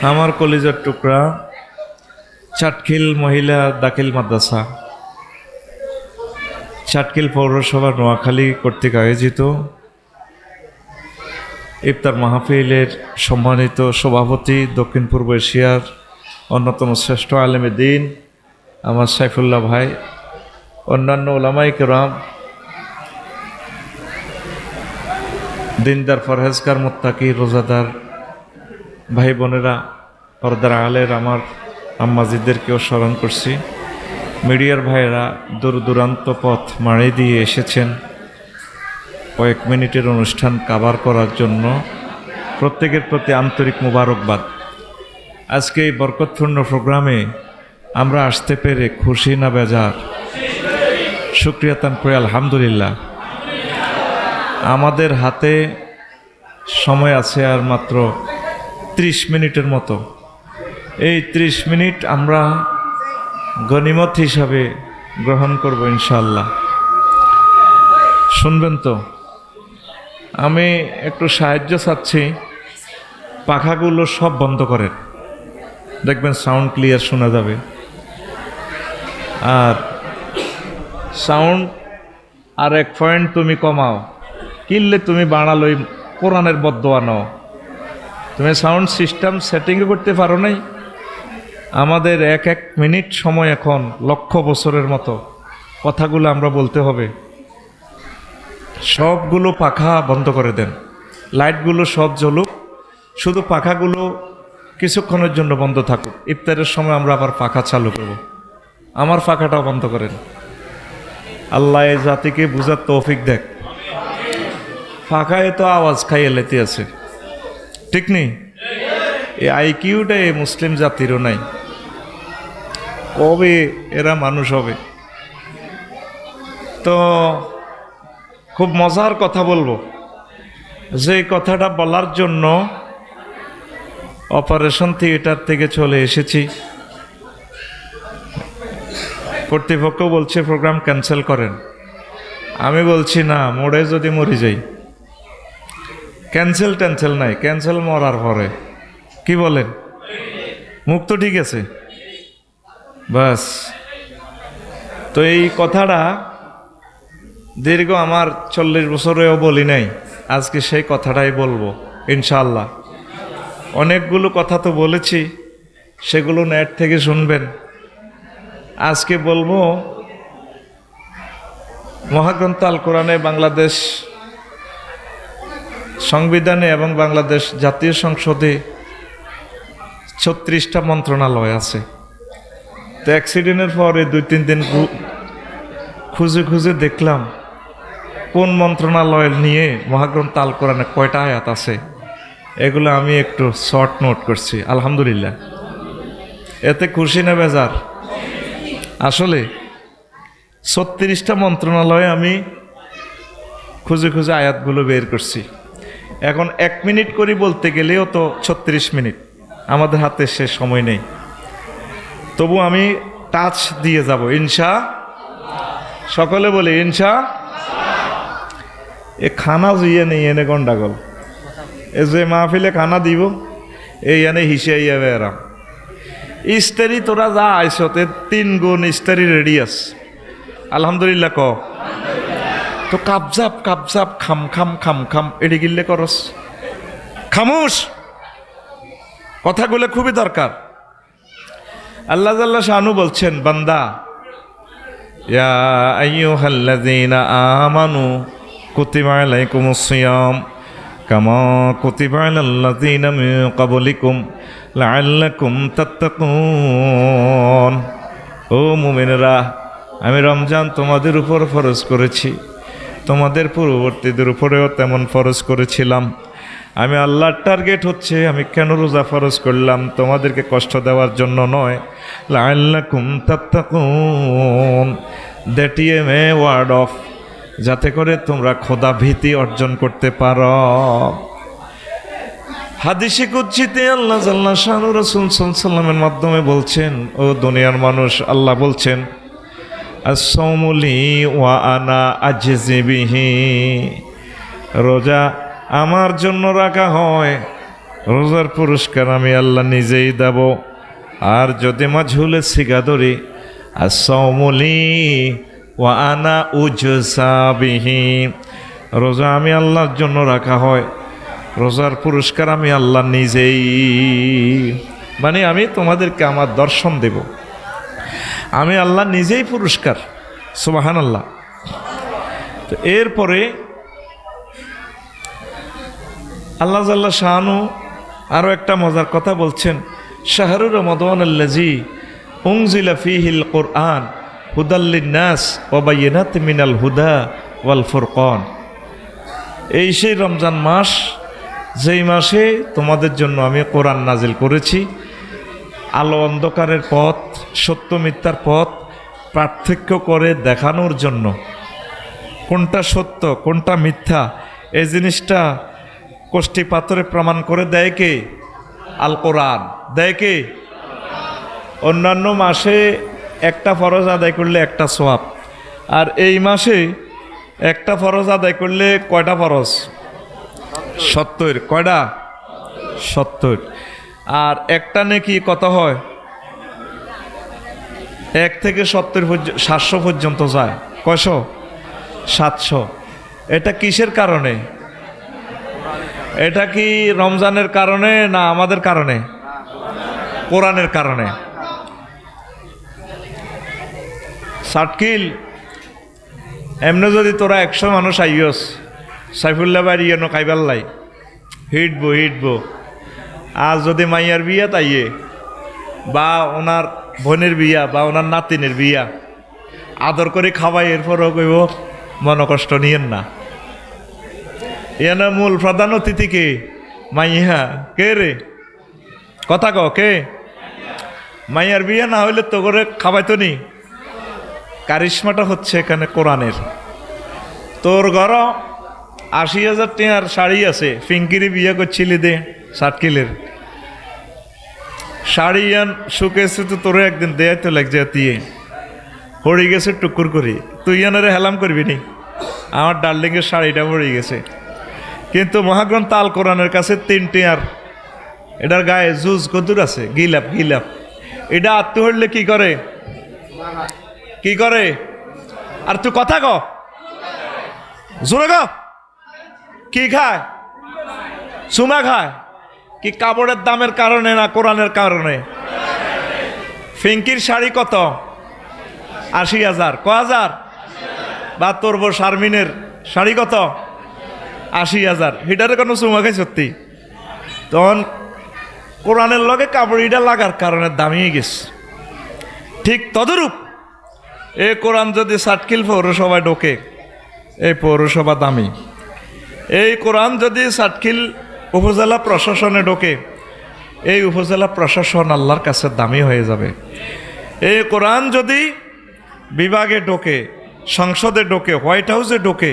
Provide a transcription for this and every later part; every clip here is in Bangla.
আমার কলিজার টুকরা চাটখিল মহিলা দাখিল মাদ্রাসা, চাটখিল পৌরসভা নোয়াখালী কর্তৃক আয়োজিত ইফতার মাহফিলের সম্মানিত সভাপতি, দক্ষিণ পূর্ব এশিয়ার অন্যতম শ্রেষ্ঠ আলেমে দ্বীন আমার সাইফুল্লাহ ভাই, অন্যান্য ওলামায়ে কেরাম, দিনদার ফরহেজগার মুত্তাকি রোজাদার ভাই বোনেরা, পর্দার আলের আমার আম্মাজিদেরকেও স্মরণ করছি। মিডিয়ার ভাইয়েরা দূর দূরান্ত পথ মাড়ি দিয়ে এসেছেন কয়েক মিনিটের অনুষ্ঠান কাভার করার জন্য। প্রত্যেকের প্রতি আন্তরিক মোবারকবাদ। আজকে এই বরকতপূর্ণ প্রোগ্রামে আমরা আসতে পেরে খুশি না বেজার? শুকরিয়া তান করে আলহামদুলিল্লাহ। আমাদের হাতে সময় আছে আর মাত্র 30 মিনিটের মতো। এই 30 মিনিট আমরা গনিমত হিসাবে গ্রহণ করব ইনশাআল্লাহ। শুনবেন তো? আমি একটু সাহায্য চাচ্ছি, পাখাগুলো সব বন্ধ করেন, দেখবেন সাউন্ড ক্লিয়ার শোনা যাবে। আর সাউন্ড আর 1 পয়েন্ট তুমি কমাও, কিনলে তুমি বাড়ালোই কোরআনের বদদোয়া নাও। তুমি সাউন্ড সিস্টেম সেটিংও করতে পারো নাই। আমাদের 1 মিনিট সময় এখন লক্ষ বছরের মতো, কথাগুলো আমরা বলতে হবে। সবগুলো পাখা বন্ধ করে দেন, লাইটগুলো সব জ্বলুক, শুধু পাখাগুলো কিছুক্ষণের জন্য বন্ধ থাকুক। ইফতারের সময় আমরা আবার পাখা চালু করব। আমার পাখাটাও বন্ধ করেন। আল্লাহ এই জাতিকে বুঝার তৌফিক দেখ। পাখায় তো আওয়াজ খাইয়ে লেতে আছে, ঠিক নেই? এই আইকিউটা এই মুসলিম জাতিরও নাই। কবে এরা মানুষ হবে? তো খুব মজার কথা বলবো, যে কথাটা বলার জন্য অপারেশন থিয়েটার থেকে চলে এসেছি। কর্তৃপক্ষ বলছে প্রোগ্রাম ক্যান্সেল করেন। আমি বলছি না, মোড়ে যদি মরে যাই। ক্যান্সেল নাই, ক্যান্সেল মরার পরে। কি বলেন? মুখ তো ঠিক আছে, বাস। তো এই কথাটা দীর্ঘ আমার 40 বছরেও বলি নাই, আজকে সেই কথাটাই বলবো ইনশাআল্লাহ। অনেকগুলো কথা তো বলেছি, সেগুলো নেট থেকে শুনবেন। আজকে বলবো মহাগ্রন্থ আল কোরআনে, বাংলাদেশ সংবিধানে এবং বাংলাদেশ জাতীয় সংসদে 36টা মন্ত্রণালয় আছে। তো অ্যাক্সিডেন্টের পরে 2-3 দিন খুঁজে খুঁজে দেখলাম কোন মন্ত্রণালয় নিয়ে মহাগ্রন্থ আল কোরআনে কয়টা আয়াত আছে। এগুলো আমি একটু শর্ট নোট করছি। আলহামদুলিল্লাহ। এতে খুশি না বেজার? আসলে 36টা মন্ত্রণালয়ে আমি খুঁজে খুঁজে আয়াতগুলো বের করছি। এখন 1 মিনিট করে বলতে গেলেও তো 36 মিনিট, আমাদের হাতে সে সময় নেই। তবু আমি টাচ দিয়ে যাব ইনশা। সকলে বলে ইনশা। এ খানা জুইয়ে নেই, এনে গন্ডাগোল। এ যে মাহফিলে খানা দিব, এই এনে হিসাইয়া বেড়া ইস্তারি। তোরা যা আইসতে 3 গুণ ইস্তারি রেডি আস। আলহামদুলিল্লাহ ক। তো কাবজাপ কাবজাপ খাম খাম খাম খাম এডি গিল্লে করস। খামোশ। কথাগুলো খুবই দরকার। আল্লাহ জাল্লা শানু বলছেন, বান্দা ইয়া আইয়ুহাল্লাযীনা আমানু কুতিবা আলাইকুমুস সিয়াম কামা কুতিবা আলাল্লাযীনা মিন ক্বাবলিকুম লাআল্লাকুম তাত্তাকুন। ও মুমিনরা, আমি রমজান তোমাদের উপর ফরজ করেছি, তোমাদের পূর্ববর্তীদের উপরেও তেমন ফরজ করেছিলাম। আমি আল্লাহর টার্গেট হচ্ছে, আমি কেন রোজা ফরজ করলাম? তোমাদেরকে কষ্ট দেওয়ার জন্য নয়। লাআল্লাকুম তাত্তাকুন, that is a word of, যাতে করে তোমরা খোদা ভীতি অর্জন করতে পারো। হাদিসে কুদসিতে আল্লাহ জাল্লা শানু রাসূল সাল্লাল্লাহু আলাইহি ওয়াসাল্লামের মাধ্যমে বলছেন, ও দুনিয়ার মানুষ, আল্লাহ বলছেন, আস-সাওমু লি ওয়া আনা আজজি বিহি, রোজা আমার জন্য রাখা হয়, রোজার পুরস্কার আমি আল্লাহ নিজেই দেব। আর যদি মাঝহুলে সিগা ধরি আস-সাওমুলি ওয়া আনা উজসা বিহি, রোজা আমি আল্লাহর জন্য রাখা হয়, রোজার পুরস্কার আমি আল্লাহ নিজেই, মানে আমি তোমাদেরকে আমার দর্শন দেব, আমি আল্লাহ নিজেই পুরস্কার। সুবহানাল্লাহ। তো এরপরে আল্লাহ জাল্লা শাহানু আরও একটা মজার কথা বলছেন, শাহরুর রমাদানাল্লাযী উনজিলা ফীহিল কুরআন হুদাল লিন-নাস ওয়া বায়িনাতিন মিনাল হুদা ওয়াল ফুরকান। এই সেই রমজান মাস, যেই মাসে তোমাদের জন্য আমি কোরআন নাজিল করেছি, আলো অন্ধকারের পথ, সত্য মিথ্যার পথ পার্থক্য করে দেখানোর জন্য, কোনটা সত্য কোনটা মিথ্যা এই জিনিসটা কষ্টি পাথরে প্রমাণ করে দেয় কে? আল কোরআন দেয় কে? অন্যান্য মাসে একটা ফরজ আদায় করলে একটা সওয়াব, আর এই মাসে একটা ফরজ আদায় করলে কয়টা ফরজ? 70। কয়টা? 70। আর একটা নেকি কত হয়? 1 থেকে 700 পর্যন্ত যায়। কয়শো? 700। এটা কিসের কারণে? এটা কি রমজানের কারণে না আমাদের কারণে? কোরআনের কারণে। সাটকিল এমনি যদি তোরা 100 মানুষ আইয়স, সাইফুল্লাহ বাড়ি এনো কাইবাল্লাই হিটবো। আর যদি মাইয়ার বিয়া তাইয়ে, বা ওনার বোনের বিয়া বা ওনার নাতিনের বিয়া, আদর করে খাওয়াই, এরপরও কইব মনকষ্ট নিয়েন না। এনে মূল প্রধান অতিথি কে? মাইয়া। কে রে? কথা ক কে? মাইয়ার বিয়া না হইলে তো করে খাওয়াইতো নি। কারিশমাটা হচ্ছে এখানে কোরআনের। তোর ঘর 80,000 টাকার শাড়ি আছে, ফিঙ্কিরি বিয়ে করছিলি দে সাটকিলের শাড়ি আন শুকেছে, তো তোরে একদিন দেয় তো লাগছে দিয়ে হড়ি গেছে টুকুর করি, তুই আনারে হেলাম করবি নি, আমার ডার্লিংয়ের শাড়িটা হড়ি গেছে। কিন্তু মহাগ্রন্থ আল কোরআনের কাছে 3 টিয়ার, এটার গায়ে জুজ কদুর আছে, গিলাপ। এটা আত্ম হইলে কি করে? কি করে? আর তুই কথা ক জোরে ক। কি খায়? চুমা খায়। কি কাপড়ের দামের কারণে না কোরআনের কারণে? ফিঙ্কির শাড়ি কত? 80,000। ক হাজার? বা তোর বউ শারমিনের শাড়ি কত? 80,000। হিটারে কোনো চুমা খাই সত্যি? তখন কোরআনের লগে কাপড়িটা লাগার কারণে দামিয়ে গেছে। ঠিক তদরূপ এ কোরআন যদি সাটকিল পৌরসভায় ঢোকে, এই পৌরসভা দামি। এই কোরআন যদি সাটকিল উপজেলা প্রশাসনে ঢোকে, এই উপজেলা প্রশাসন আল্লাহর কাছে দামি হয়ে যাবে। এই কোরআন যদি বিভাগে ঢোকে, সংসদে ঢোকে, হোয়াইট হাউসে ঢোকে,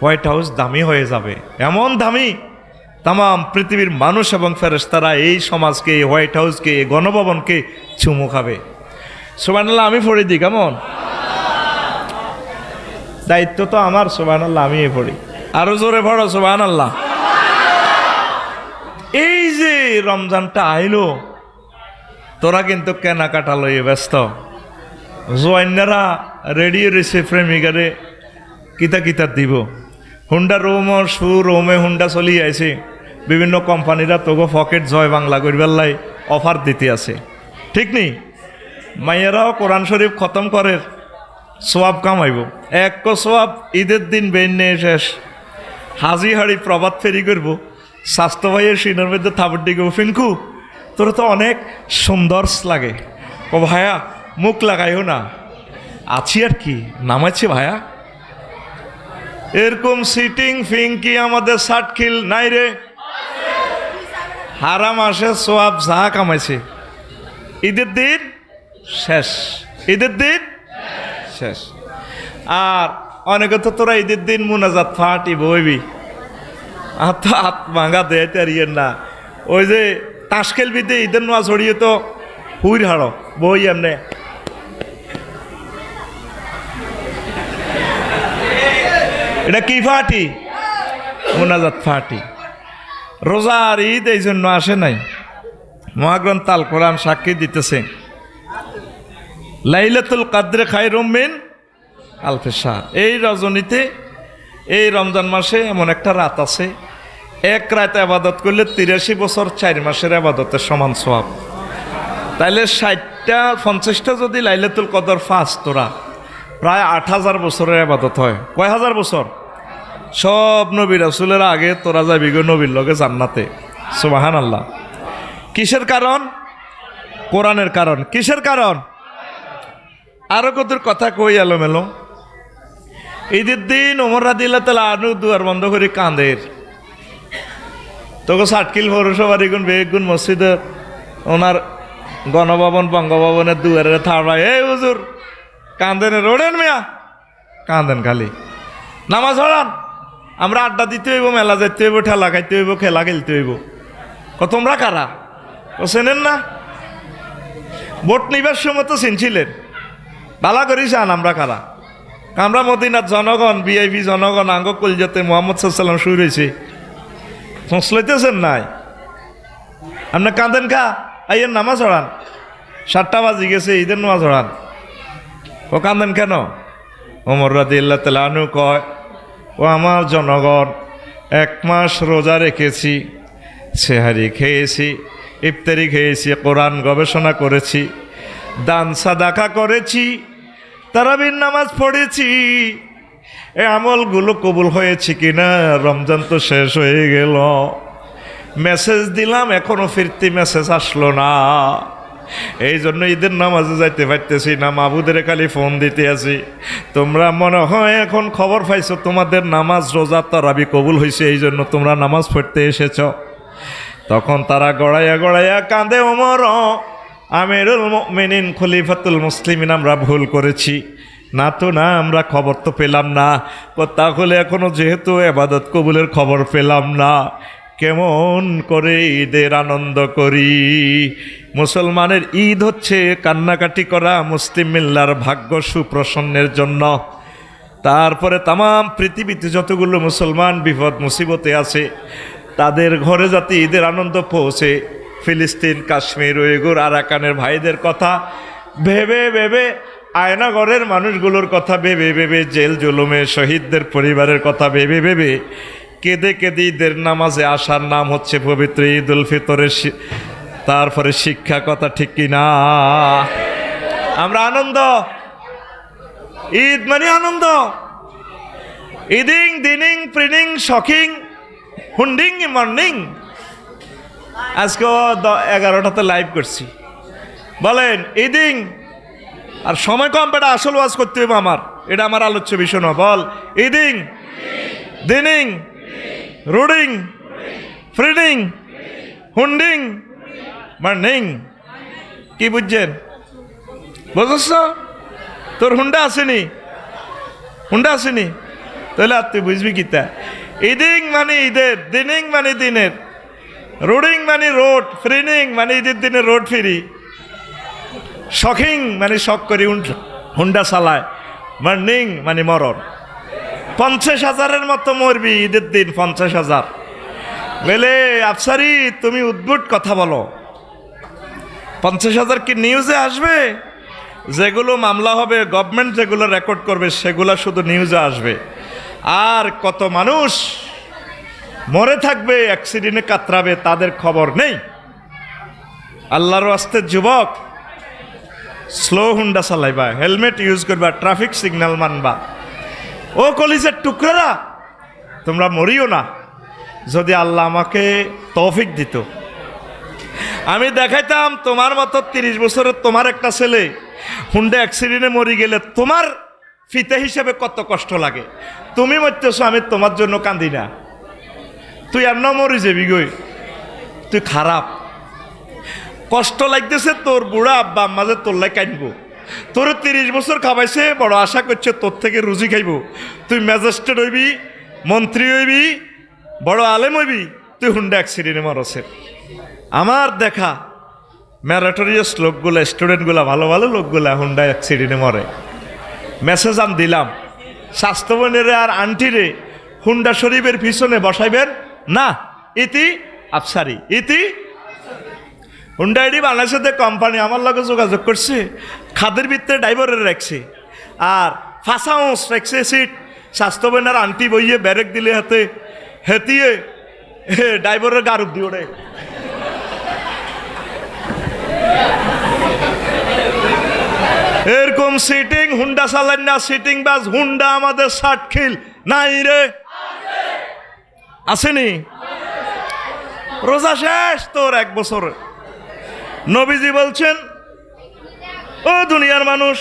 হোয়াইট হাউস দামি হয়ে যাবে। এমন দামি, তাম পৃথিবীর মানুষ এবং ফেরেশতারা এই সমাজকে, এই হোয়াইট হাউসকে, এই গণভবনকে চুমু খাবে। সুবহানাল্লাহ। আমি পড়ি দিই কেমন? দায়িত্ব তো আমার। সুবহানাল্লাহ। আমি পড়ি। আরো জোরে পড়ো সুবহানাল্লাহ। এই যে রমজানটা আইলো, তোরা কিন্তু কেনাকাটা লইয়ে ব্যস্ত। জোয়াইনারা রেডি রয়েছে প্রেমিকারে কিতা দিব। হুন্ডা রোমে হুন্ডা চলি আছে। বিভিন্ন কোম্পানিরা তোগো পকেট জয় বাংলা করবার অফার দিতে আছে, ঠিক নেই? মাইয়ারাও কোরআন শরীফ খতম করে সোয়াব কামাইব। এক সোয়াব ঈদের দিন বেন্নে শেষ, হাজি হাড়ি প্রভাত ফেরি করব। স্বাস্থ্য ভাইয়ের সিনের মধ্যে থাপড় দিকে, ফিনকু তোর তো অনেক সুন্দর লাগে। ও ভাইয়া মুখ লাগাইও না, আছি আর কি, নামাচ্ছি ভাইয়া। এরকম সিটিং ফিঙ্কি আমাদের সাটকিল নাই রে। হারাম আসে সোয়াব যা কামাইছে, ঈদের দিন শেষ, ঈদের দিন শেষ। আর অনেকে তো তোরা ঈদের দিন মুনাজাত ফাটি বইবি, আর তো হাত ভাঙা দেয় তারিয়ের না। ওই যে তাস খেলবিতে ঈদের নোয়া ছড়িয়ে তো হুইর হাড়ো বই এমনে। এটা কি ফাটি? মুনাজাত ফাটি। রোজার ঈদ এই জন্য আসে নাই। মহাগ্রন্থ আল কোরআন সাক্ষী দিতেছে, লাইলাতুল কদরে খায়রুম মিন আলফি শাহর। এই রজনীতে, এই রমজান মাসে এমন একটা রাত আছে, এক রাত আবাদত করলে 83 বছর 4 মাসের আবাদতের সমান সওয়াব। তাইলে 50টা যদি লাইলাতুল কদর ফাঁস তোরা, প্রায় 8000 বছরের আবাদত হয়। কয় হাজার বছর? সব নবী রাসূলের আগে তোরা যাবি গো নবীর লগে জান্নাতে। সুবহানাল্লাহ। কিসের কারণ? কোরআনের কারণ। কিসের কারণ? আরো কত কথা কই এলোমেলো। ঈদের দিন ওমর রাদিয়াল্লাহু তাআলা আনহু দুয়ার বন্ধ করে কাঁদের। তোকে সাটকিল পৌরসভার এগুন বেগুন মসজিদের ওনার গণভবন বঙ্গভবনের দুয়ারে থাড়ায়, এই হুজুর কাঁদেন, রোডেন মিয়া কাঁদেন, খালি নামাজ পড়ান, আমরা আড্ডা দিতে হইব, মেলা যাইতে হইব, ঠেলা খাইতে হইব, খেলা খেলতে হইব। তোমরা কারা? ও চেনেন না? ভোট নিবার সময় তো চিনছিলেন, বালা করি চান আমরা কারা? আমরা মদিনার জনগণ, ভিআইপি জনগণ, আঙ্গ কলজাতে মুহাম্মদ সাল্লাল্লাহু আলাইহি ওয়াসাল্লাম শুরু হয়েছে। সোঁচ লইতেছেন নাই? আপনার কাঁদেন খা, আইয়ের নামাজ পড়ান, 7টা বাজি গেছে, ঈদের নামাজ পড়ান। ও কাঁদেন কেন? ওমর রাদিয়াল্লাহু তাআলা আনহু কয়, ও আমার জনগণ, 1 মাস রোজা রেখেছি, সেহারি খেয়েছি, ইফতারি খেয়েছি, কোরআন গবেষণা করেছি, দান সাদাকা করেছি, তারাবির নামাজ পড়েছি। এই আমলগুলো কবুল হয়েছে কিনা? রমজান তো শেষ হয়ে গেল, মেসেজ দিলাম, এখনো ফিরতি মেসেজ আসলো না। এই জন্য ঈদের নামাজে যাইতে পারতেছি না, মাহবুদের খালি ফোন দিতে আছি। তোমরা মনে হয় এখন খবর পাইছো তোমাদের নামাজ রোজা তারাবি কবুল হয়েছে, এই জন্য তোমরা নামাজ পড়তে এসেছ। তখন তারা গড়াইয়া গড়াইয়া কাঁদে, ওমর আমিরুল মুমিনিন খলিফাতুল মুসলিমিন, আমরা ভুল করেছি। না তো না, আমরা খবর তো পেলাম না। তাহলে এখনো যেহেতু ইবাদত কবুলের খবর পেলাম না, কেমন করে ঈদের আনন্দ করি? মুসলমানের ঈদ হচ্ছে কান্নাকাটি করা মুসলিম মিল্লার ভাগ্য সুপ্রসন্নের জন্য। তারপরে তামাম পৃথিবীতে যতগুলো মুসলমান বিপদ মুসিবতে আছে, তাদের ঘরে যাতে ঈদের আনন্দ পৌঁছে, ফিলিস্তিন, কাশ্মীর, উইগুর, আরাকানের ভাইদের কথা ভেবে ভেবে, আয়নাগরের মানুষগুলোর কথা ভেবে ভেবে, জেল জুলুমে শহীদদের পরিবারের কথা ভেবে ভেবে, কেঁদে কেঁদে ঈদের নামাজে আসার নাম হচ্ছে পবিত্র ঈদ উল ফিতরের তারপরে শিক্ষা। কথা ঠিক কিনা? আমরা আনন্দ, ঈদ মানে আনন্দ। ইদিং দিনিং প্রিনিং শখিং হুন্ডিং মর্নিং। আজকে 11টাতে লাইভ করছি। বলেন ইদিং, আর সময় কম, বেটা আসল ওয়াজ করতে হবে আমার, এটা আমার আলোচ্য বিষয় না। বল ইদিং দিনিং রুডিং ফ্রিডিং হুন্ডিং মর্নিং। কি বুঝছেন? বুঝছ? তোর হুন্ডা আসেনি, হুন্ডা আসেনি, তাহলে আর তুই বুঝবি কিতা? ইদিং মানে ঈদের, দিনিং মানে দিনের, রোডিং মানে রোড, ফ্রিনিং মানে ঈদের দিনে রোড ফিরি, শখিং মানে শখ করি হুন্ডা চালায়, মর্নিং মানে মরণ। 50,000-এর মতো মরবি ঈদের দিন, 50,000। বলে আফসারি তুমি উদ্ভুট কথা বলো, 50,000 কি নিউজে আসবে? যেগুলো মামলা হবে, গভর্নমেন্ট যেগুলো রেকর্ড করবে, সেগুলো শুধু নিউজে আসবে। আর কত মানুষ মরে থাকবে, অ্যাক্সিডেন্টে কাতরাবে, তাদের খবর নেই। আল্লাহর ওয়াস্তে যুবক, স্লো হুন্ডা চালাইবা, হেলমেট ইউজ করবা, ট্রাফিক সিগন্যাল মানবা। ও কলিজের টুকরারা, তোমরা মরিও না। যদি আল্লাহ আমাকে তৌফিক দিত, আমি দেখাইতাম তোমার মতো 30 বছরের তোমার একটা ছেলে হুন্ডা অ্যাক্সিডেন্টে মরে গেলে তোমার ফিতে হিসেবে কত কষ্ট লাগে। তুমি মরতেছো, আমি তোমার জন্য কান্দি না। তুই আর মরি যাবি গই, তুই খারাপ। কষ্ট লাগতেছে তোর বুড়া আব্বা আম্মা যে তোর লাই কাঁদবো। তোর 30 বছর খাবাইছে, বড় আশা করছে তোর থেকে রুজি খাইব। তুই ম্যাজিস্ট্রেট হইবি, মন্ত্রী হইবি, বড় আলেম হইবি, তুই হুন্ডা অ্যাক্সিডেন্টে মরছে। আমার দেখা ম্যারাটোরিয়াস লোকগুলা, স্টুডেন্টগুলা, ভালো ভালো লোকগুলা হুন্ডা অ্যাক্সিডেন্টে মরে। মেসেজ আমি দিলাম, স্বাস্থ্যবনের আর আন্টিরে হুন্ডা শরীফের পিছনে বসাইবেন না, ইতি আফসারি ইতি হুন্ডা আইডি বাংলাদেশের কোম্পানি আমার লগে যোগাযোগ করছে, খাদের ভিতরে ড্রাইভারের রাখছে আর ফাঁসাউস রাখছে সিট, স্বাস্থ্য বেনার আন্টি বইয়ে ব্যারেক দিলে হাতে হেতিয়ে ড্রাইভারের গারুপ দিয়ে ওড়ে। এরকম সিটিং হুন্ডা চালান না, সিটিং বাস হুন্ডা আমাদের ষাটখিল নাই রে, আসেনি? রোজা শেষ তোর 1 বছর। নবীজি বলছেন, ও দুনিয়ার মানুষ,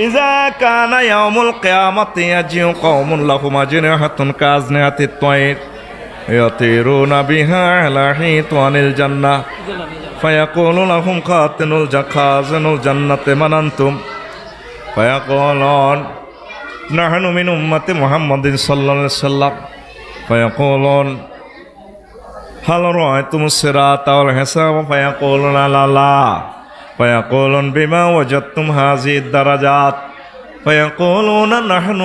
ইজা কানা ইয়াউমুল কিয়ামাতি ইয়াজিউ কওমুন লাহুম আজনিহাতুন কাজনিহাতিত তায়র ইয়াতিরুনা বিহা আলা হিতানিল জান্নাহ ফায়াকুলু লাহুম খাজিনুল জান্নাতি মান আনতুম ফায়াকুলুন নাহনু মিন উম্মতি মুহাম্মাদিন সাল্লাল্লাহু আলাইহি ওয়াসাল্লাম ফায়াকুলুন হাল রাআইতুমুস সিরাতা ওয়াল হিসাবা ফায়াকুলুনা লা فيقولون بما وجدتم هذه الدرجات فيقولون نحن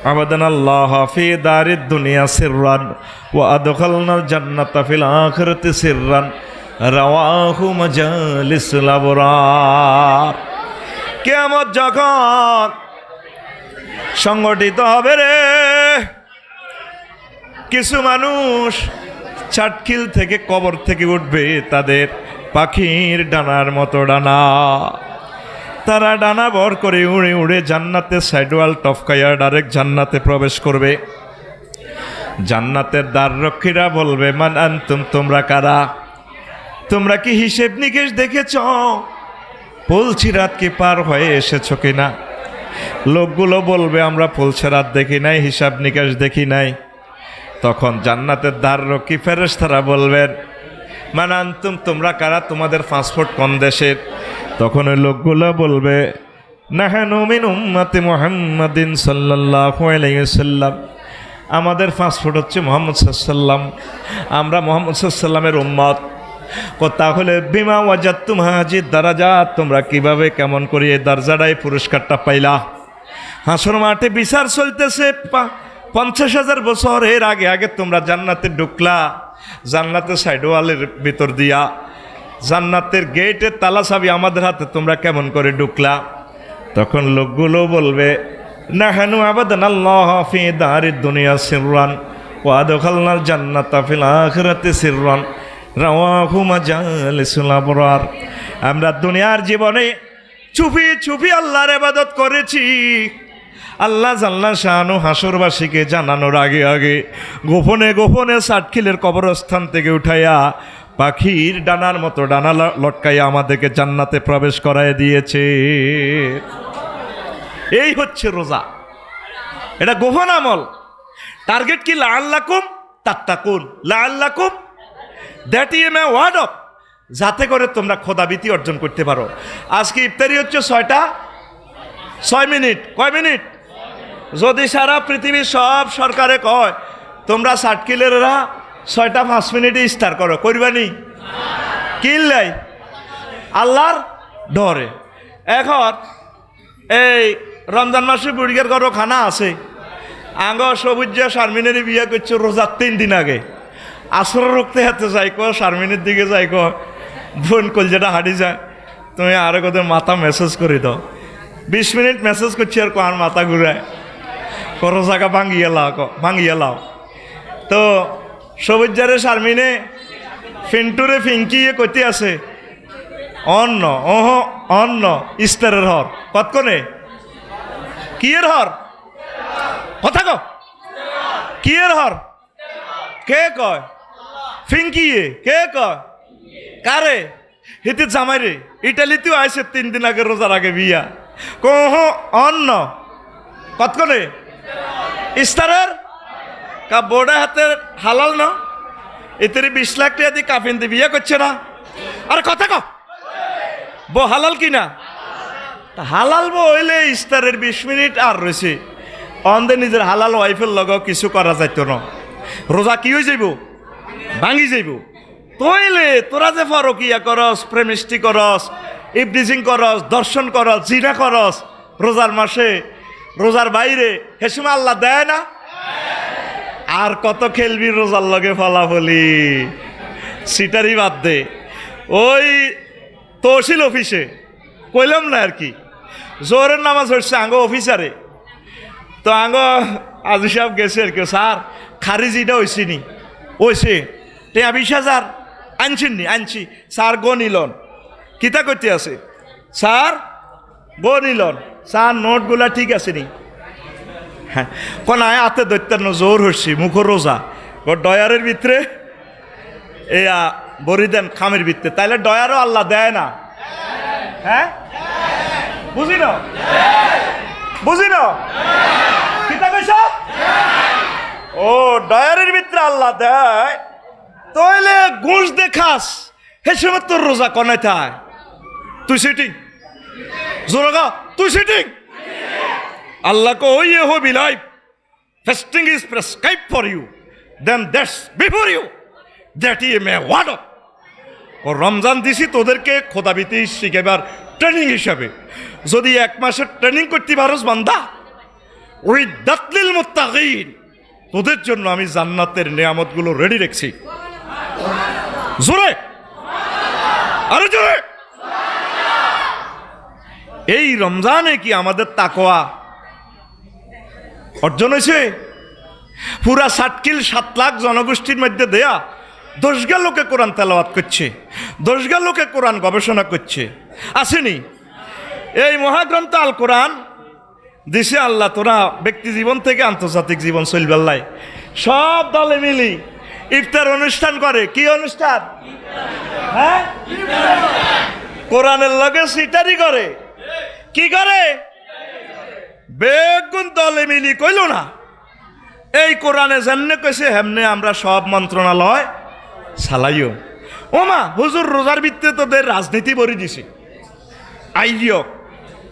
عبدنا الله في دار الدنيا سرا وأدخلنا الجنة في الآخرة سرا رواه مجالس الأبرار। কিয়ামত যখন সংগঠিত হবে রে, কিছু মানুষ চাটখিল থেকে কবর থেকে উঠবে, তাদের পাখির ডানার মতো ডানা, তারা ডানা ভর করে উড়ে উড়ে জান্নাতে সাইডওয়াল টপকাইয়া ডাইরেক্ট জান্নাতে প্রবেশ করবে। জান্নাতের দ্বাররক্ষীরা বলবে, মান আনতুম, তোমরা কারা? তোমরা কি হিসেব নিকেশ দেখেছ? পলছিরাত কি পার হয়ে এসেছো কিনা? লোকগুলো বলবে, আমরা পলছিরাত দেখি নাই, হিসাব নিকেশ দেখি নাই। তখন জান্নাতের দ্বাররক্ষী ফেরেশতারা বলবেন, মান আনতুম, তোমরা কারা? তোমাদের পাসপোর্ট কোন দেশের? তখন ওই লোকগুলো বলবে, নাহনু মিন উম্মতি মুহাম্মাদিন সাল্লাল্লাহু আলাইহি ওয়াসাল্লাম, আমাদের পাসপোর্ট হচ্ছে মুহাম্মদ সাল্লাল্লাহু আলাইহি ওয়াসাল্লাম, আমরা মুহাম্মদ সাল্লাল্লাহু আলাইহি ওয়াসাল্লামের উম্মত। তাহলে বিমা ওয়াজাদতুম হাজির দারাজাত, তোমরা কিভাবে কেমন করে এই দরজাটাই পুরস্কারটা পাইলা? হাসর মাঠে বিচার চলতেছে 50,000 বছর এর আগে আগে তোমরা জান্নাতে ঢুকলা, জান্নাতের সাইডওয়ালের ভিতর দিয়া, জান্নাতের গেটের তালা চাবি আমাদের হাতে, তোমরা কেমন করে ঢুকলা? তখন লোকগুলো বলবে, নাহানু আবাদানাল্লাহ ফি দারিদ দুনিয়া সিররান ওয়া আদখালনাল জান্নাতা ফিল আখিরাতি সিররান রাওয়াহু মাজালিসুল আবরার। আমরা দুনিয়ার জীবনে চুপি চুপি আল্লাহর ইবাদত করেছি, আল্লাহ জাল্লা শানু হাসরবাসীকে জানানোর আগে আগে গোপনে গোপনে চাটখিলের কবরস্থান থেকে উঠাইয়া পাখির ডানার মতো ডানা লটকাইয়া আমাদেরকে জান্নাতে প্রবেশ করায় দিয়েছে। এই হচ্ছে রোজা, এটা গোপন আমল। টার্গেট কি? লাআল্লাকুম তাত্তাকুন, লাআল্লাকুম, that is a word of, যাতে করে তোমরা খোদাভীতি অর্জন করতে পারো। আজকে ইফতারি হচ্ছে 6 মিনিট। কয় মিনিট? যদি সারা পৃথিবীর সব সরকারে কয় তোমরা চাটখিলেরা 6টা 5 মিনিটে স্টার করো, করবানি? কিল্লাই আল্লাহর ডরে। এখন এই রমজান মাসে বুড়িগের ঘরও খানা আছে, আঙ্গ সবুজ শারমিনের বিয়ে করছে রোজার 3 দিন আগে, আসর রুখতে হাতে যাই কো, শারমিনের দিকে যাই কো, বোন কলজাটা হাঁটি যায়, তুমি আরো কোথাও মাথা মেসেজ করে দাও। 20 মিনিট মেসেজ করছি আর আর মাথা ঘুরায়, রোজাকা ভাঙিয়ে লাও। তো সবুজারে শারমিনে ফিন্টুরে ফিঙ্কিয়ে কইতে আছে, অন্ন ওহ অন্ন ইস্তারের হর কতক্ষণে কিয়ের হর কথা কো, কিয়ের হর কে কয়? ফিঙ্কিয়ে কে কয়? কারে? হিতে জামাই রে, ইটালিতেও আইসে 3 দিন আগে, রোজার আগে বিয়া। কহ অন্ন কতক্ষণে ইস্তারের কা বোর্ডে হাতে হালাল না, এতে 20 লাখ টাকা দিয়ে কাফিন দিয়ে বিয়ে করছে না। আর কথা কো বো হালাল কিনা? হালাল বো হইলে ইস্তারের 20 মিনিট আর রয়েছে, অন্ধে নিজের হালাল ওয়াইফের লগেও কিছু করা যাইত না। রোজা কি হয়ে যাইব? ভাঙি যাইব। তইলে তোরা যে ফরকিয়া করস, প্রেমিষ্টি করস, ইফডিজিং করস, দর্শন করস, জিনা করস রোজার মাসে, রোজার বাইরে, হেসুমা আল্লাহ দেয় না? আর কত খেলবি রোজার লগে ফলাফলি? সিটারি বাদ দে, ওই তহসিল অফিসে কইলাম না আর কি, জোহরের নামাজ হচ্ছে আঙ্গ অফিসারে, তো আঙ্গ আজি সাহেব গেছে আর কি, স্যার খারিজিটা হয়েছি নি, ওইছে টেয়া 20,000 আনছেন নি, আনছি স্যার গো নিলন, কিতা করতে আছে স্যার গো নিলন, স্যার নোটগুলা ঠিক আছে নি, হ্যাঁ কোন আয় হাতে দৈত্যান্ন জোর হচ্ছি মুখ রোজা ডয়ারের ভিতরে এয়া বড়ি দেন খামের ভিতরে, তাইলে ডয়ারও আল্লাহ দেয় না? হ্যাঁ বুঝি না, বুঝি না কিতা কইছ? ও ডয়ারের ভিতরে আল্লাহ দেয়, তাইলে ঘুষ দেখাস হে সময় তোর রোজা কনে থায়, তুই সিটিং জোরগা, তুই সিটিং আল্লাহ কো ওই হো বি লাইফ fasting is prescribed for you, then that's before you, that ই মে ওয়ার্ড অফ। ও রমজান দিছি তোদেরকে খোদাবিতি শিখেবার ট্রেনিং হিসাবে, যদি 1 মাসের ট্রেনিং করতে পারোস বান্দা, ওই দাতলিল মুত্তাকিন, তোদের জন্য আমি জান্নাতের নিয়ামতগুলো রেডি রেখেছি। জোরে আরো জোরে। এই রমজানে কি আমাদের তাকওয়া অর্জন হয়েছে? পুরা 7 লাখ জনগোষ্ঠীর মধ্যে দেয়া 10 লোকে কোরআন তেলাওয়াত করছে, 10 লোকে কোরআন গবেষণা করছে, আসেনি? এই মহাগ্রন্থ আল কোরআন দিছে আল্লাহ তোরা ব্যক্তি জীবন থেকে আন্তর্জাতিক জীবন চলবেল্লাই সব দলে মিলি ইফতার অনুষ্ঠান করে। কি অনুষ্ঠান? হ্যাঁ, কোরআনের লগে সিটারি করে। কি করে? বেগুন দলে মিলি কইল না, এই কোরআনে যেমনে কইছে হেমনে আমরা সব মন্ত্রণালয় চালাইও। ওমা হুজুর রোজার ভিত্তিতে তোদের রাজনীতি বরি দিছে। আইও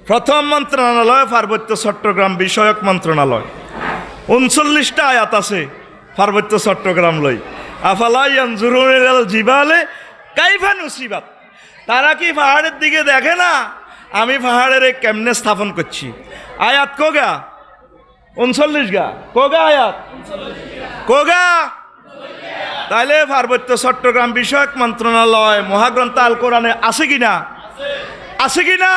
প্রথম মন্ত্রণালয় পার্বত্য চট্টগ্রাম বিষয়ক মন্ত্রণালয়, 39টা আয়াত আছে পার্বত্য চট্টগ্রাম লই। আফালা ইয়ানজুরুনা ইলাল জিবালে কাইফা নুসিবাত, তারা কি পাহাড়ের দিকে দেখে না আমি পাহাড়ের কেমনে স্থাপন করছি? আয়াত কোগা 39 গা, কোগা আয়াত কোগা। তাইলে পার্বত্য চট্টগ্রাম বিষয়ক মন্ত্রণালয় মহাগ্রন্থ আল কোরআনে আছে কিনা? আছে কিনা?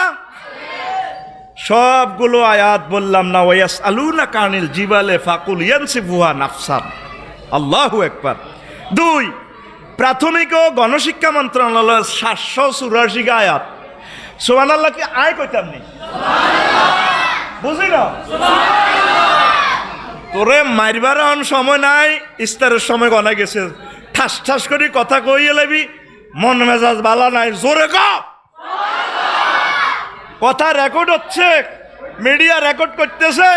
সবগুলো আয়াত বললাম না? ওয়াস আলুনা কানিল জিবালে ফাকুল ইয়ানসিফুহা নাফসান। আল্লাহু আকবার। 2 প্রাথমিক ও গণশিক্ষা মন্ত্রণালয়ের 784 আয়াত। সুবহানাল্লাহ কি আয় কইতাম নি? বুঝি না তোরে মারবার সময় নাই, ইস্তারের সময় গনা গেছে, ঠাস ঠাস করে কথা কইয়ে লেবি, মন মেজাজ বালা নাই, জোরে ক। কথা রেকর্ড হচ্ছে, মিডিয়া রেকর্ড করতেছে,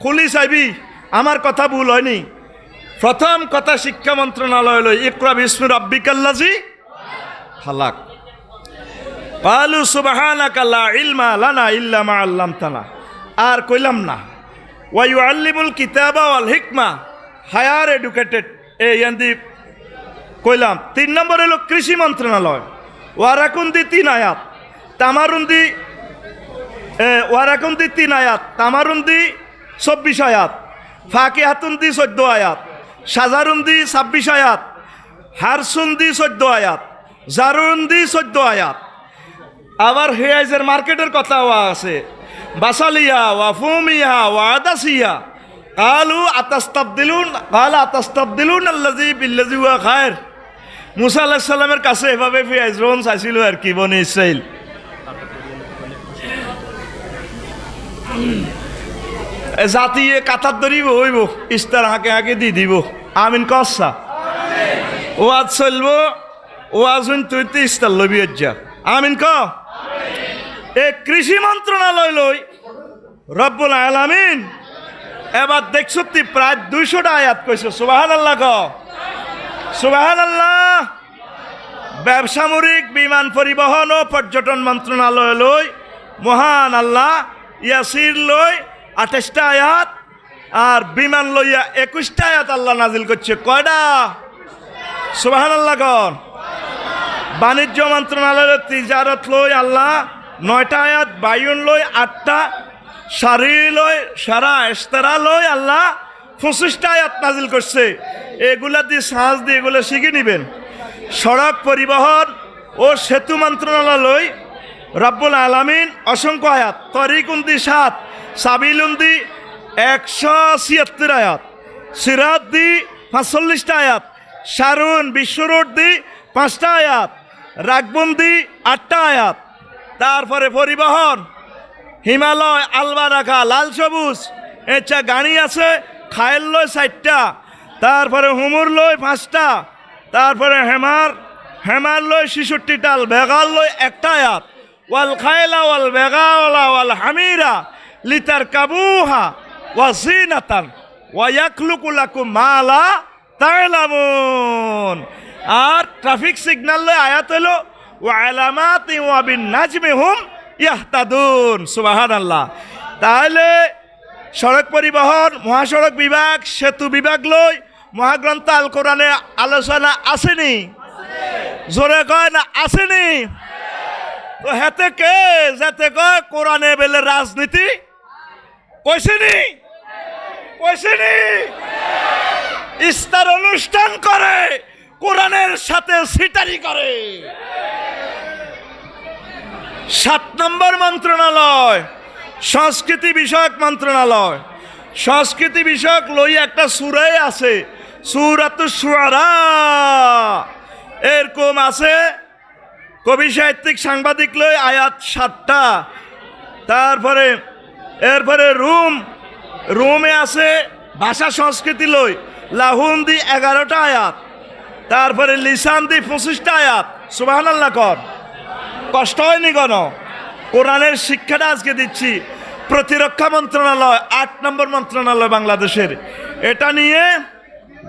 খুলি চাইবি আমার কথা ভুল হয়নি। প্রথম কথা শিক্ষা মন্ত্রণালয় লই ইকরা বিসমি রাব্বিকাল্লাযী খালাক। ক্বালু সুবহানাকা লা ইলমা লানা ইল্লা মা আল্লামতানা। আর কইলাম না ওয়া ইউআল্লিমুল কিতাবা ওয়াল হিকমা, হায়ার এডুকেটেড এন্দি কইলাম। 3 নম্বর হলো কৃষি মন্ত্রণালয়, ওয়ারাকুন্দি 3 আয়াত, তামারুন্দি ওয়ারাকুন্দি 3 আয়াত, তামারুন্দি 24 আয়াত, ফাকিহাতুন্দি 14 আয়াত, সাজারুন্দি 26 আয়াত, হারসুন্দি 14 আয়াত, জারুন্দি 14 আয়াত। আবার হেয়াইজের মার্কেটের কথাও আছে, বাসালিয়া ওয়া ফুমিয়া ওয়া আদাসিয়া। কালু আতাস্তাবদিলুন, কালা আতাস্তাবদিলুন আল্লাযী বিল্লাযী হুয়া খায়র। মুসা আলাইহিস সালামের কাছে এভাবে পেঁয়াজ রোহন চাইছিল আর কি বনি ইসরাইল। জাতিয়ে কাতার ধরিব হইব, ইস্তার হাঁকে হাঁকে দি দিব। আমিন কসা ওয়াজ চলব, ওয়াজ তুই তো ইস্তার লবি যা। আমিন ক। এ কৃষি মন্ত্রণালয় লই রব্বুল আলামিন এবার দেখছো প্রায় 200টা আয়াত কইছে। সুবহানাল্লাহ ক, সুবহানাল্লাহ। ব্যবসামরিক বিমান পরিবহন ও পর্যটন মন্ত্রণালয় লই মহান আল্লাহ ইয়াসির লই 28টা আয়াত, আর বিমান লইয়া 21টা আয়াত আল্লাহ নাজিল করছে। কয়টা? সুবহানাল্লাহ কন। বাণিজ্য মন্ত্রণালয়ের তিজারত লই আল্লাহ 9টা আয়াত, বায়ুন লই 8টা, সারি লই সারা ইস্তারা লই আল্লাহ 25টা আয়াত নাজিল করছে। এগুলা দিয়ে সাজ দিয়ে এগুলো শিখে নিবেন। সড়ক পরিবহন ও সেতু মন্ত্রণালয় রব্বুল আলামিন অসংখ্য আয়াত, তরিকুন্দি 7, সাবিলুন্দি 176 আয়াত, সিরাত দি 45টা আয়াত, সারুন বিশ্বরোড দি 5টা আয়াত, রাগবন্দি 8টা আয়াত। তারপরে পরিবহন হিমালয়, আলবারাখা, লাল সবুজ এছা গাড়ি আছে, খায়ের লয় 4টা, তারপরে হুমুর লয় 5টা, তারপরে হেমার লয় 66টাল, বেগাল লয় 1টা আয়াত। ওয়াল খায়লা ওয়াল বেগাওয়ালা ওয়াল হামিরা লিতার কাবুহা ওয়া জিনাতান ওয়া ইয়াখলুকু লাকুম মা লা তা'লামুন। আর ট্রাফিক সিগন্যাল লয় আয়াত হলো ওয়া আলামাতি ওয়া বিন নাজমি হুম ইয়াহতাদুন। সুবহানাল্লাহ। তাহলে সড়ক পরিবহন, মহাসড়ক বিভাগ, সেতু বিভাগ লই মহাগ্রন্থ আল কোরআনে আলোচনা আসেনি? জোরে কয় না আসেনি? তো হেতে কে যাতে কয় কোরআনে বেলে রাজনীতি কইছেনি? কইছেনি? ইস্তার অনুষ্ঠান করে, কোরআনের সাথে সিটারি করে। 7 নম্বর মন্ত্রণালয় সংস্কৃতি বিষয়ক মন্ত্রণালয়। সংস্কৃতি বিষয়ক লই একটা সূরা আছে, সূরাতুশ শুআরা। এরকম আছে কবি সাহিত্যিক সাংবাদিক লই আয়াত 7টা। তারপরে এরপরে রুমে আছে ভাষা সংস্কৃতি লই লাহুন দি 11টা আয়াত, তারপরে লিসান দি 25টা আয়াত। সুবহানাল্লাহ কর, কষ্ট হয়নি কেন? কোরআনের শিক্ষাটা আজকে দিচ্ছি। প্রতিরক্ষা মন্ত্রণালয় 8 নম্বর মন্ত্রণালয় বাংলাদেশের, এটা নিয়ে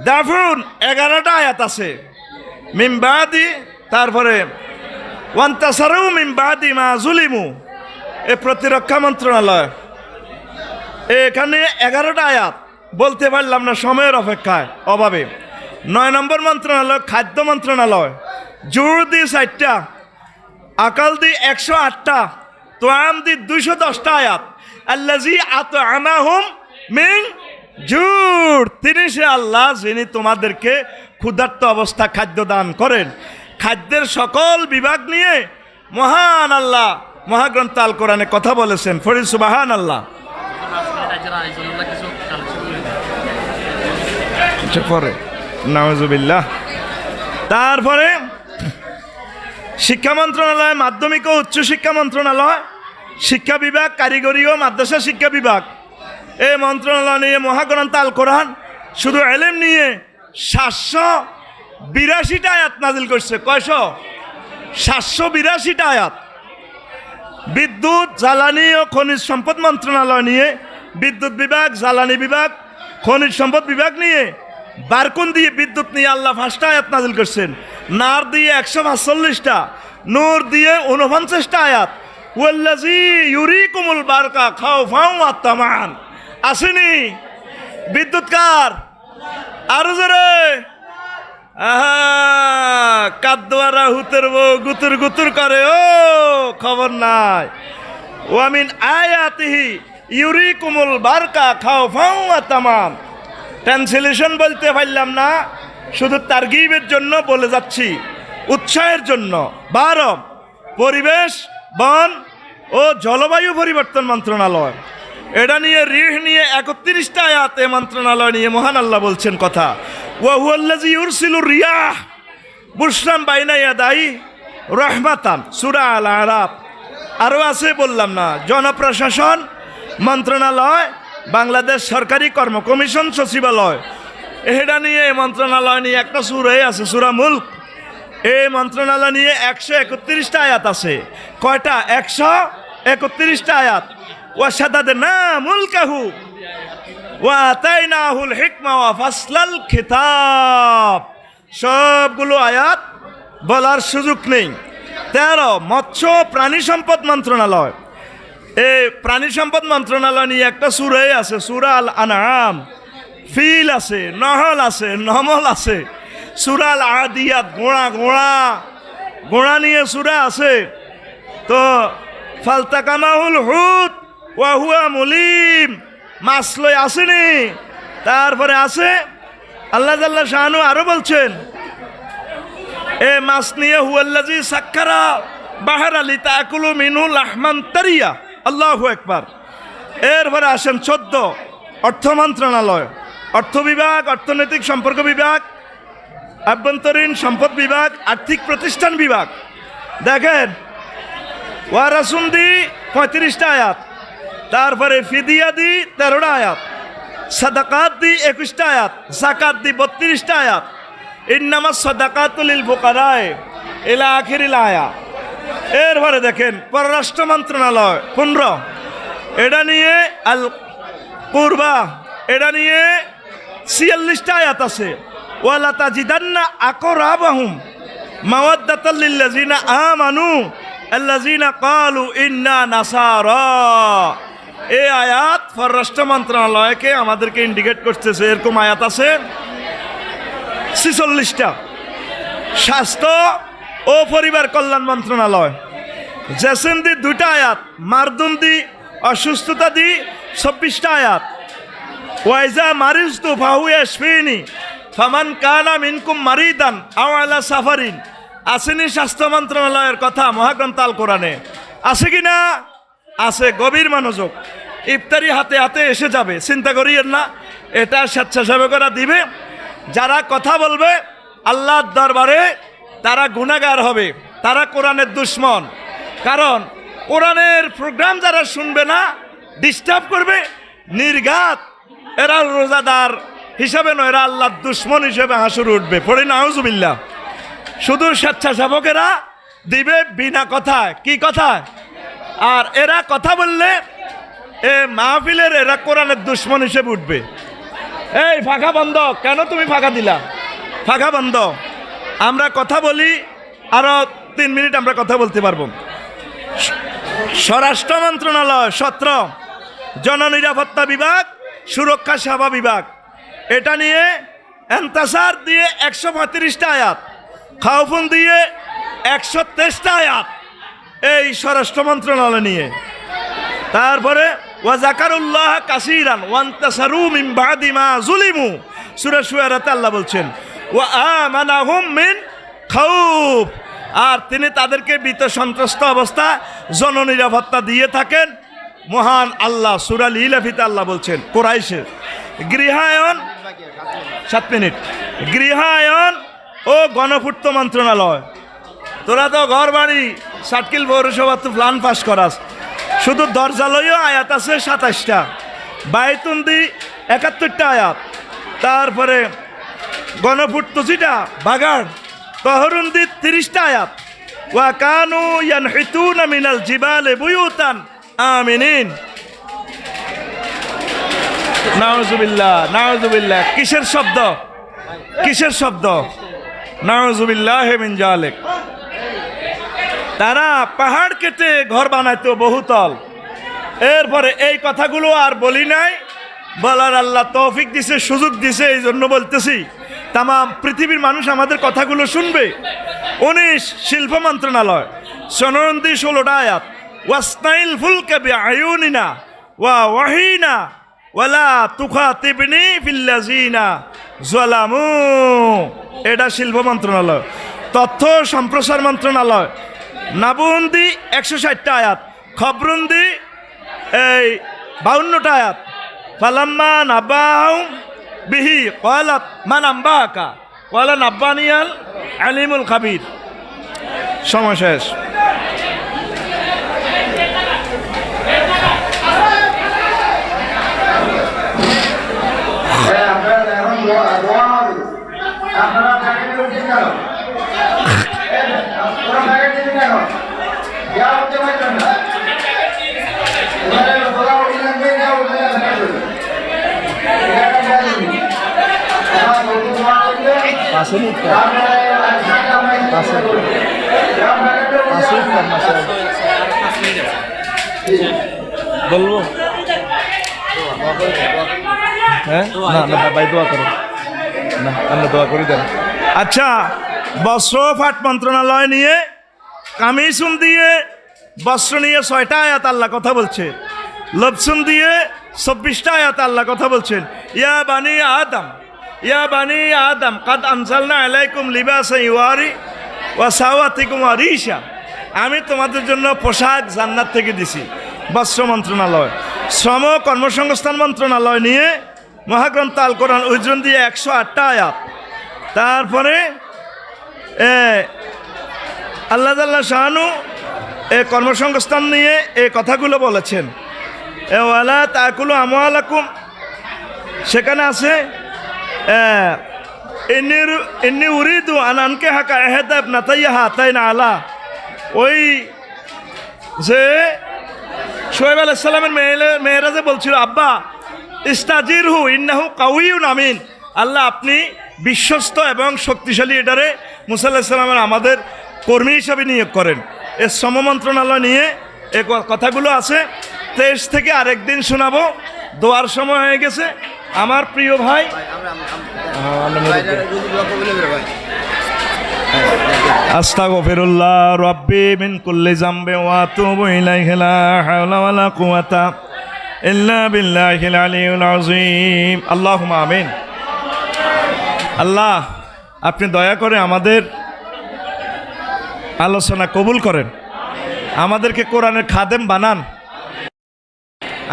দেখুন 11টা আয়াত আছে। মিমবাদি, তারপরে ওয়ান্তাসারু মিমবাদি মা জুলিমু, এ প্রতিরক্ষা মন্ত্রণালয়, এখানে 11টা আয়াত। বলতে পারলাম না সময়ের অপেক্ষায় অভাবে। 9 নম্বর মন্ত্রণালয় খাদ্য মন্ত্রণালয়, জোর দি 4টা, আকাল দি 108টা, তোয়াম দি 210টা আয়াত। আল্লাজি আতআমাহুম মিন জুর, তিনি সে আল্লাহ যিনি তোমাদেরকে ক্ষুধার্ত অবস্থা খাদ্য দান করেন। খাদ্যের সকল বিভাগ নিয়ে মহান আল্লাহ মহাগ্রন্থ আল কোরআনে কথা বলেছেন। ফরি সুবহানাল্লাহ। পরে নাউজুবিল্লাহ। তারপরে শিক্ষা মন্ত্রণালয়, মাধ্যমিক ও উচ্চ শিক্ষা মন্ত্রণালয়, শিক্ষা বিভাগ, কারিগরি ও মাদ্রাসা শিক্ষা বিভাগ, এই মন্ত্রণালয় নিয়ে মহাগ্রন্থ আল কোরআন শুধু এলেম নিয়ে 782টা আয়াত নাজিল করছে। কয়শ? 782টা আয়াত। বিদ্যুৎ, জ্বালানি ও খনিজ সম্পদ মন্ত্রণালয় নিয়ে বিদ্যুৎ বিভাগ, জ্বালানি বিভাগ, খনিজ সম্পদ বিভাগ নিয়ে বারকুন দিয়ে বিদ্যুৎ নিয়ে আল্লাহ 5টা আয়াত নাজিল করছেন। নার দিয়ে 145টা, নূর দিয়ে 49টা আয়াত। ওয়াল্লাযী ইউরিকুমুল বারকা খাওফাও ওয়া তামান। আসেনি? বিদ্যুৎ কার? আরো জোরে। আহা, কাদ্দোয়ারা হুতের বউ গুতুর গুতুর করে, ও খবর নাই। ওয়ামিন আয়াতিহি ইউরিকুমুল বারকা খাওফাও ওয়া তামান। ট্রান্সলেশন বলতে পারলাম না, শুধু তারগিবের জন্য বলে যাচ্ছি, উৎসাহের জন্য। 12 পরিবেশ, বন ও জলবায়ু পরিবর্তন মন্ত্রণালয়, এটা নিয়ে রিহ নিয়ে 31টা আয়াত এ মন্ত্রণালয় নিয়ে মহান আল্লাহ বলছেন কথা। ওয়া হুয়াল্লাযী ইউরসিলুর রিয়াহ বুশরান বাইনা ইয়াদাই রাহমাতান, সূরা আল আরাফ। আরও আছে বললাম না। জনপ্রশাসন মন্ত্রণালয়, বাংলাদেশ সরকারি কর্ম কমিশন সচিবালয়, এটা নিয়ে মন্ত্রণালয় নিয়ে একটা সূরাই আছে, সূরা মুলক। এই মন্ত্রণালয় নিয়ে 131টা আয়াত আছে। কয়টা? 131টা আয়াত। ওয়াশাদাদনা মুলকাহু ওয়া আতাইনাহুল হিকমা ওয়া ফাসলাল খিতাব। সবগুলো আয়াত বলার সুযোগ নেই। 13 মৎস্য প্রাণী সম্পদ মন্ত্রণালয়, এই প্রাণী সম্পদ মন্ত্রণালয় নিয়ে একটা সূরাই আছে, সূরা আল আনআম। ফিল আছে, নহল আছে, নমল আছে। সূরা আল আদিয়াত, ঘোড়া নিয়ে সূরা আছে। তো ফালতাকামাহুল হুত ওয়া হুয়া মুলিম, মাছ লই আসেনি। তারপরে আছে আল্লাহ জাল্লা শাহানু আরো বলছেন এ মাছ নিয়ে হুয়াল্লাজি সাক্কারা বাহার আলী তাকুলু মিনু লাহমান তারিয়া, আল্লাহু আকবার। এরপরে আসেন 14 অর্থ মন্ত্রণালয়, অর্থ বিভাগ, অর্থনৈতিক সম্পর্ক বিভাগ, আভ্যন্তরীণ সম্পদ বিভাগ, আর্থিক প্রতিষ্ঠান বিভাগ। দেখেন ওয়ারাসুন্দি 35টা আয়াত, তারপরে ফিদিয়া দি 13টা আয়াত, সাদাকাত দি 21টা আয়াত, যাকাত দি 32টা আয়াত, ইন্নামাস সাদাকাতু লিল ফুকারায়ে ইলা আখিরিল আয়া। এরপরে দেখেন পররাষ্ট্র মন্ত্রণালয় 15, এটা নিয়ে আল কুরবা, এটা নিয়ে 46টা আয়াত আছে। ওয়ালা তাজিদান্না আকরাবাহুম মাওয়াদ্দাতাল লিল্লাযিনা আমানু আল্লাযিনা ক্বালু ইন্না নাসারা। এই আয়াত পররাষ্ট্র মন্ত্রণালয়কে আমাদেরকে ইন্ডিকেট করতেছে, এরকম আয়াত আছে 46টা। স্বাস্থ্য ও পরিবার কল্যাণ মন্ত্রণালয় জেসেন্দি 2টা আয়াত, মারদুন্দি অসুস্থতা দি 26টা আয়াত, ওয়াইজা মারিজতু ফাহু ইয়াশফিনি ফামান কানা মিনকুম মারিদান আও আলা সাফারিন। আসেনি স্বাস্থ্য মন্ত্রণালয়ের কথা মহাগ্রন্থ আল কোরআনে, আছে কি না? আছে। গভীর মনোযোগ, ইফতারি হাতে হাতে এসে যাবে, চিন্তা করিয়েন না। এটা স্বেচ্ছাসেবকরা দিবে। যারা কথা বলবে আল্লাহর দরবারে তারা গুনাহগার হবে, তারা কোরআনের দুশ্মন। কারণ কোরআনের প্রোগ্রাম যারা শুনবে না, ডিস্টার্ব করবে, নির্ঘাত এরা রোজাদার হিসাবে নয়, এরা আল্লাহর দুশ্মন হিসেবে হাসুর উঠবে। পড়ি নাউজুবিল্লাহ। শুধু স্বেচ্ছাসেবকেরা দিবে বিনা কথায়। কি কথা? আর এরা কথা বললে এ মাহফিলের এরা কোরআনের দুশ্মন হিসেবে উঠবে। এই ফাঁকা বন্ধ, কেন তুমি ফাঁকা দিলা? ফাঁকা বন্ধ। আমরা কথা বলি, আরো 3 মিনিট আমরা কথা বলতে পারবো। স্বরাষ্ট্র মন্ত্রণালয় 17, জননিরাপত্তা বিভাগ, সুরক্ষা সেবা বিভাগ, এটা নিয়ে এন্তাসার দিয়ে 135টা আয়াত, খাউফুন দিয়ে 123টা আয়াত, এই স্বরাষ্ট্র মন্ত্রণালয় নিয়ে। তারপরে ওয়াজাকারুল্লাহ কাসীরান ওয়ান্তাসারু মিন বাদি মা যুলিমু, সূরা শুআরাতে আল্লাহ বলছেন ওয়া আমানাহুম মিন খাউফ, আর তিনি তাদেরকে ভীত সন্ত্রস্ত অবস্থা জননিরাপত্তা দিয়ে থাকেন মহান আল্লাহ। সূরা ইলাফিতে আল্লাহ বলছেন। কুরাইশের গৃহায়ন 7 মিনিট, গৃহায়ন ও গণপূর্ত মন্ত্রণালয়। তোরা তো ঘর বাড়ি সাটকিল পৌরসভা তো প্ল্যান পাস করাস, শুধু দরজালয়ও আয়াত আছে 27টা, বাইতুন্দি 71টা আয়াত, তারপরে গণপূর্ত যেটা বাগাড় তহরুন্দি 30টা আয়াত, ওয়া কানু ইয়ানহিতুনা মিনাল জিবালে বুয়ুতান আমিনিন। নাউজুবিল্লাহ, নাউজুবিল্লাহ। কিসের শব্দ? কিসের শব্দ? নাউজুবিল্লাহ মিন জালিক। তারা পাহাড় কেটে ঘর বানাইতো বহুতল। এরপরে এই কথাগুলো আর বলি নাই, বলার আল্লাহ তৌফিক দিছে, সুযোগ দিছে, এই জন্য বলতেছি। তাম পৃথিবীর মানুষ আমাদের কথাগুলো শুনবে। 19, শিল্প মন্ত্রণালয়, সনরন্দি 16টা আয়াত, ওয়াসনাইল ফুলকা বিআয়ুনিনা ওয়া ওয়াহিনা ওয়ালা তুখাতিবনি ফিল্লাযিনা যালামু, এটা শিল্প মন্ত্রণালয়। তথ্য সম্প্রসার মন্ত্রণালয়, নাবুন্দি 160টা আয়াত, খবরুন্দি এই 52টা আয়াত, ফালাম্মা নাবাহুম বিহি ক্বালাত মান আম্বাকা ক্বালা নাব্বানিয়াল আলিমুল খাবির। সময় শেষ। বলবো হ্যাঁ, না না ভাই দোয়া করো না, আমরা দোয়া করি দেন। আচ্ছা, বস্ত্র ফাট মন্ত্রণালয় নিয়ে কামিসুন দিয়ে বস্ত্র নিয়ে 6টা আয়াত আল্লাহ কথা বলছে। লবসুন দিয়ে 26টা আয়াত আল্লাহ কথা বলছেন। ইয়া বানি আদম, ইয়া বানি আদম কাদ আনজালনা আলাইকুম লিবাসান ইউয়ারি ওয়া সাওয়াতিকুম আরিশা, আমি তোমাদের জন্য পোশাক জান্নাত থেকে দিছি। বস্ত্র মন্ত্রণালয়, শ্রম কর্মসংস্থান মন্ত্রণালয় নিয়ে মহাগ্রন্থ আল কোরআন ওজন দিয়ে 108টা আয়াত। তারপরে আল্লাহ তাআলা শাহানু কর্মসংস্থান নিয়ে এই কথাগুলো বলেছেন। ওয়ালা তাকুলু আমওয়ালাকুম, সেখানে আছে ইন্নী উরিদু আন আনকিহাকা ইহদা ইবনাতাইয়া হাতাইন আলা, ওই যে শোয়েব আলাইহিস সালামের মেয়েরা যে বলছিল আব্বা ইস্তাজিরহু ইন্নাহু কাউইয়ুন আমিন, আল্লাহ আপনি বিশ্বস্ত এবং শক্তিশালী এটারে মুসা আলাইহিস সালামের আমাদের কর্মী হিসাবে নিয়োগ করেন। এর শ্রম মন্ত্রণালয় নিয়ে এ কথাগুলো আছে। 23 থেকে আরেকদিন শোনাবো, দোয়ার সময় হয়ে গেছে। আমার প্রিয় ভাই আস্তাগফিরুল্লাহ রাব্বি মিন কুল্লি যামবি ওয়া আতুবু ইলাইহি লা হাওলা ওয়ালা কুওয়াতা ইল্লা বিল্লাহিল আলিয়্যিল আযীম। আল্লাহুম্মা আমিন। আল্লাহ আপনি দয়া করে আমাদের আলোচনা কবুল করেন, আমাদেরকে কোরআনের খাদেম বানান,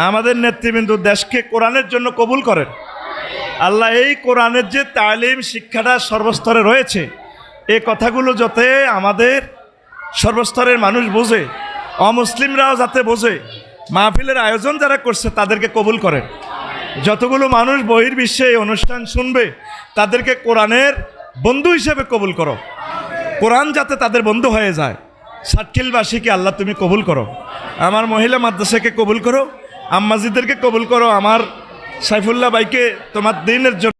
আমাদের নেতৃবৃন্দ দেশকে কোরআনের জন্য কবুল করেন। আল্লাহ এই কোরআনের যে তালিম শিক্ষাটা সর্বস্তরে রয়েছে, এই কথাগুলো যাতে আমাদের সর্বস্তরের মানুষ বোঝে, অমুসলিমরাও যাতে বোঝে, মাহফিলের আয়োজন যারা করছে তাদেরকে কবুল করেন। যতগুলো মানুষ বহির্বিশ্বে এই অনুষ্ঠান শুনবে তাদেরকে কোরআনের বন্ধু হিসেবে কবুল করো, কোরআন যাতে তাদের বন্ধু হয়ে যায়। সাতখিলবাসীকে আল্লাহ তুমি কবুল করো, আমার মহিলা মাদ্রাসাকে কবুল করো, আম্মাজিদেরকে কবুল করো, আমার সাইফুল্লাহ ভাইকে তোমার দিনের জন্য